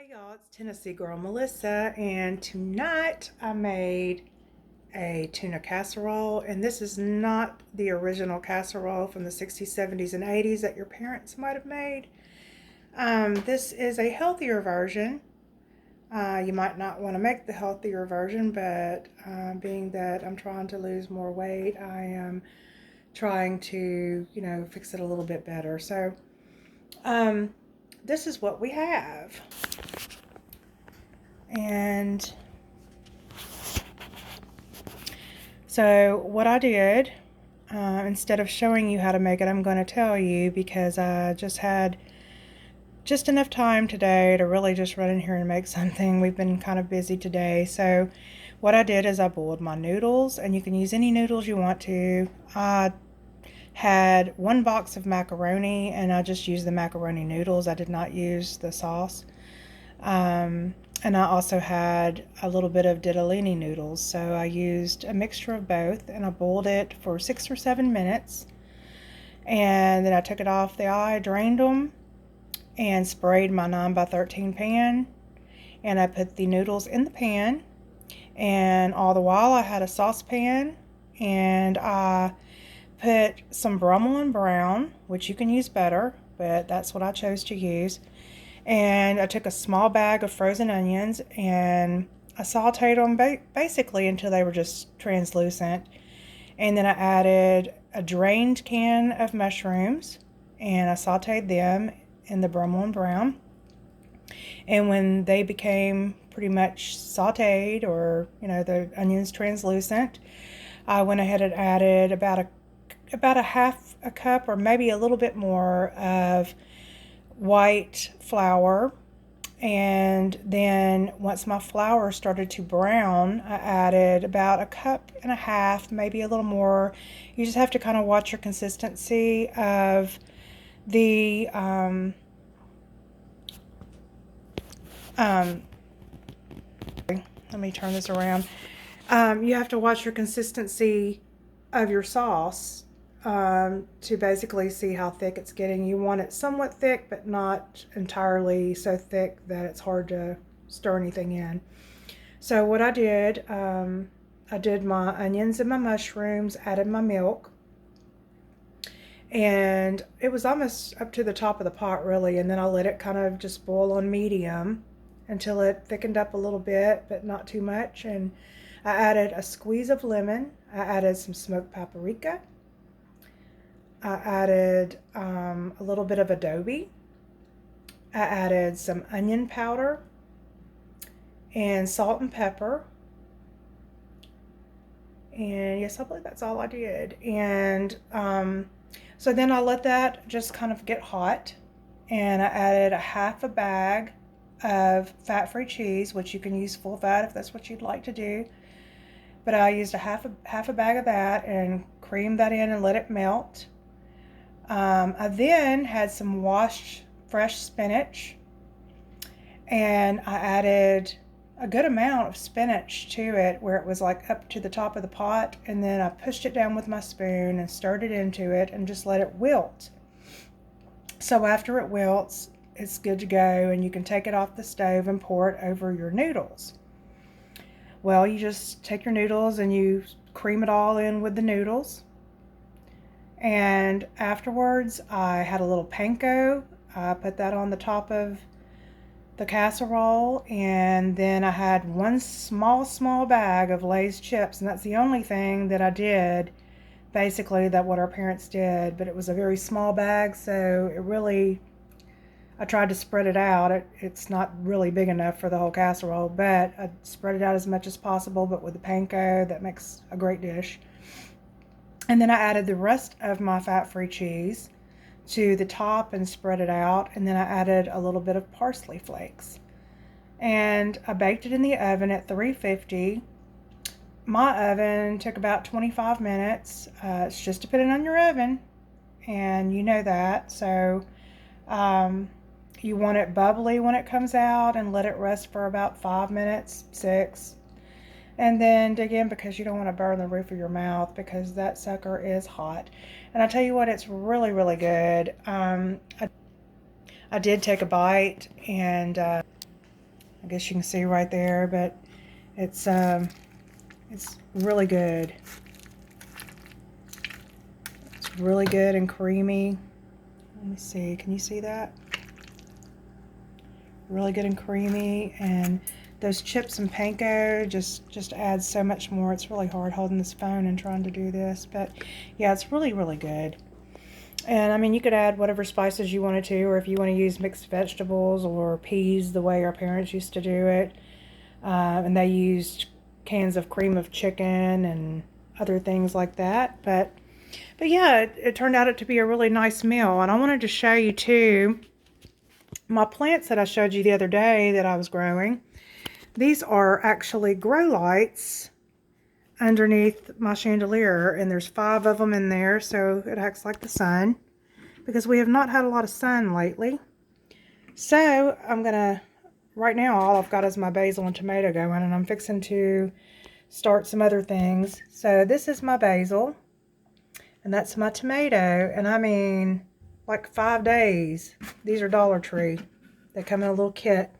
Hey y'all, it's Tennessee Girl Melissa, and tonight I made a tuna casserole, and this is not the original casserole from the 60s, 70s, and 80s that your parents might have made. This is a healthier version. You might not want to make the healthier version, but being that I'm trying to lose more weight, I am trying to, fix it a little bit better. So, um, this is what we have. And so what I did, instead of showing you how to make it, I'm going to tell you because I just had just enough time today to really just run in here and make something. We've been kind of busy today. So what I did is I boiled my noodles, and you can use any noodles you want to. I had one box of macaroni, and I just used the macaroni noodles. I did not use the sauce. And I also had a little bit of ditalini noodles, so I used a mixture of both, and I boiled it for 6 or 7 minutes, and then I took it off the eye, drained them, and sprayed my 9x13 pan, and I put the noodles in the pan, and all the while I had a saucepan, and I put some Brummel and Brown, which you can use better, but that's what I chose to use. And I took a small bag of frozen onions and I sauteed them basically until they were just translucent. And then I added a drained can of mushrooms and I sauteed them in the Brummel and Brown. And when they became pretty much sauteed, or the onions translucent, I went ahead and added about a half a cup or maybe a little bit more of white flour. And then once my flour started to brown, I added about a cup and a half, maybe a little more. You just have to kind of watch your consistency of the let me turn this around. You have to watch your consistency of your sauce to basically see how thick it's getting. You want it somewhat thick, but not entirely so thick that it's hard to stir anything in. So what I did my onions and my mushrooms, added my milk, and it was almost up to the top of the pot really, and then I let it kind of just boil on medium until it thickened up a little bit, but not too much. And I added a squeeze of lemon. I added some smoked paprika. I added a little bit of adobe. I added some onion powder and salt and pepper. And yes, I believe that's all I did. And so then I let that just kind of get hot. And I added a half a bag of fat-free cheese, which you can use full fat if that's what you'd like to do. But I used a half a bag of that and creamed that in and let it melt. I then had some washed fresh spinach, and I added a good amount of spinach to it where it was like up to the top of the pot, and then I pushed it down with my spoon and stirred it into it and just let it wilt. So after it wilts, it's good to go, and you can take it off the stove and pour it over your noodles. Well, you just take your noodles and you cream it all in with the noodles. And afterwards, I had a little panko. I put that on the top of the casserole, and then I had one small bag of Lay's chips, and that's the only thing that I did, basically, that what our parents did. But it was a very small bag, so I tried to spread it out. It's not really big enough for the whole casserole, but I spread it out as much as possible. But with the panko, that makes a great dish. And then I added the rest of my fat-free cheese to the top and spread it out. And then I added a little bit of parsley flakes. And I baked it in the oven at 350. My oven took about 25 minutes. It's just to put it on your oven, and you know that. So you want it bubbly when it comes out, and let it rest for about 5 minutes, 6. And then dig in, because you don't want to burn the roof of your mouth, because that sucker is hot. And I tell you what, it's really, really good. I did take a bite, and I guess you can see right there, but it's really good. It's really good and creamy. Let me see, can you see that? Really good and creamy, and those chips and panko just add so much more. It's really hard holding this phone and trying to do this, but yeah, it's really, really good. And I mean, you could add whatever spices you wanted to, or if you want to use mixed vegetables or peas the way our parents used to do it. And they used cans of cream of chicken and other things like that. But yeah, it turned out to be a really nice meal. And I wanted to show you too, my plants that I showed you the other day that I was growing. These are actually grow lights underneath my chandelier, and there's 5 of them in there, so it acts like the sun, because we have not had a lot of sun lately. So I'm gonna, right now all I've got is my basil and tomato going, and I'm fixing to start some other things. So this is my basil, and that's my tomato, and I mean, like 5 days. These are Dollar Tree. They come in a little kit.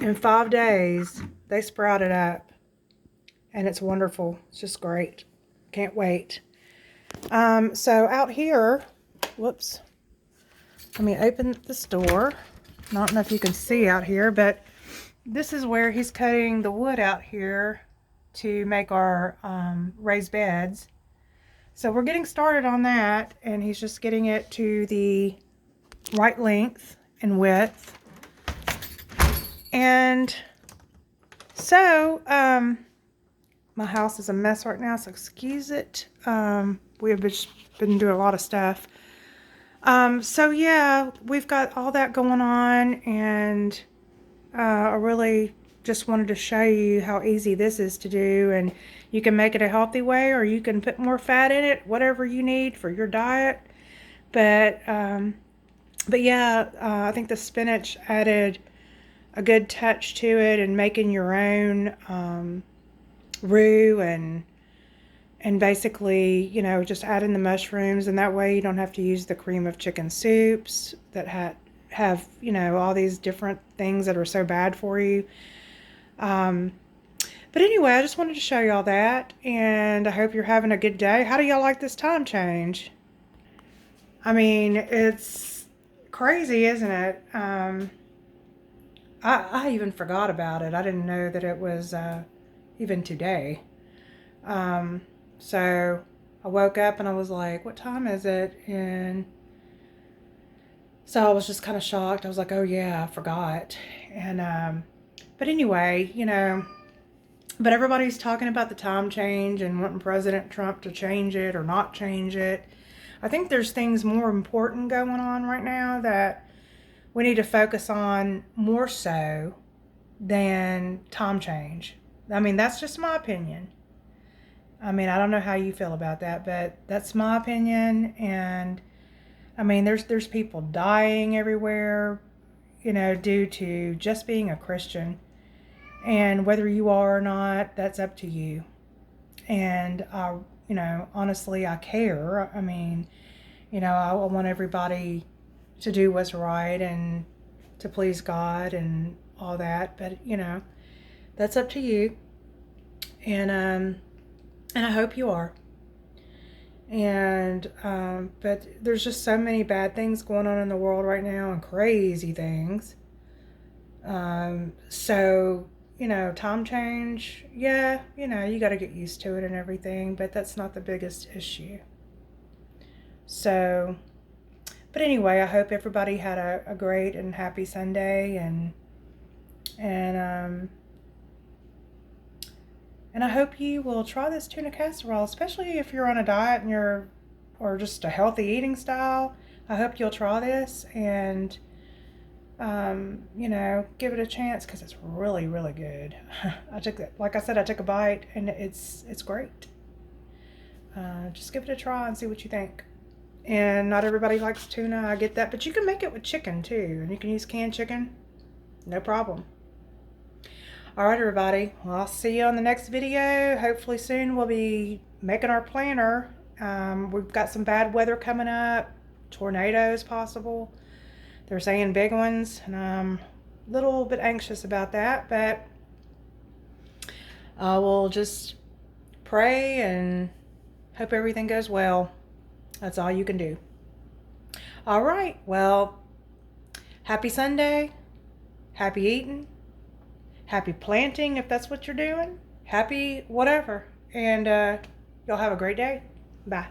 In 5 days, they sprouted up, and it's wonderful. It's just great. Can't wait. So out here, whoops, let me open this door. I don't know if you can see out here, but this is where he's cutting the wood out here to make our raised beds. So we're getting started on that, and he's just getting it to the right length and width. And so, my house is a mess right now, so excuse it. We have just been doing a lot of stuff. So yeah, we've got all that going on, and I really just wanted to show you how easy this is to do, and you can make it a healthy way, or you can put more fat in it, whatever you need for your diet. But yeah, I think the spinach added a good touch to it, and making your own roux, and basically, you know, just add in the mushrooms, and that way you don't have to use the cream of chicken soups that have, you know, all these different things that are so bad for you. But anyway, I just wanted to show you all that, and I hope you're having a good day. How do y'all like this time change? I mean, it's crazy, isn't it? I even forgot about it. I didn't know that it was even today. So I woke up and I was like, what time is it? And so I was just kind of shocked. I was like, oh yeah, I forgot. And but anyway, you know, but everybody's talking about the time change and wanting President Trump to change it or not change it. I think there's things more important going on right now that we need to focus on more so than time change. I mean, that's just my opinion. I mean, I don't know how you feel about that, but that's my opinion. And I mean, there's people dying everywhere, you know, due to just being a Christian. And whether you are or not, that's up to you. And you know, honestly, I care. I mean, you know, I want everybody to do what's right and to please God and all that. But you know, that's up to you. And I hope you are. And but there's just so many bad things going on in the world right now, and crazy things. So you know, time change, yeah, you know, you got to get used to it and everything, but that's not the biggest issue. So, but anyway, I hope everybody had a great and happy Sunday, and I hope you will try this tuna casserole, especially if you're on a diet and or just a healthy eating style. I hope you'll try this and, you know, give it a chance, because it's really, really good. Like I said, I took a bite and it's great. Just give it a try and see what you think. And not everybody likes tuna, I get that, but you can make it with chicken too, and you can use canned chicken, no problem. All right, everybody. Well, I'll see you on the next video. Hopefully soon we'll be making our planner. We've got some bad weather coming up, tornadoes possible. They're saying big ones, and little bit anxious about that, but I will just pray and hope everything goes well. That's all you can do. All right. Well, happy Sunday. Happy eating. Happy planting if that's what you're doing. Happy whatever. And y'all have a great day. Bye.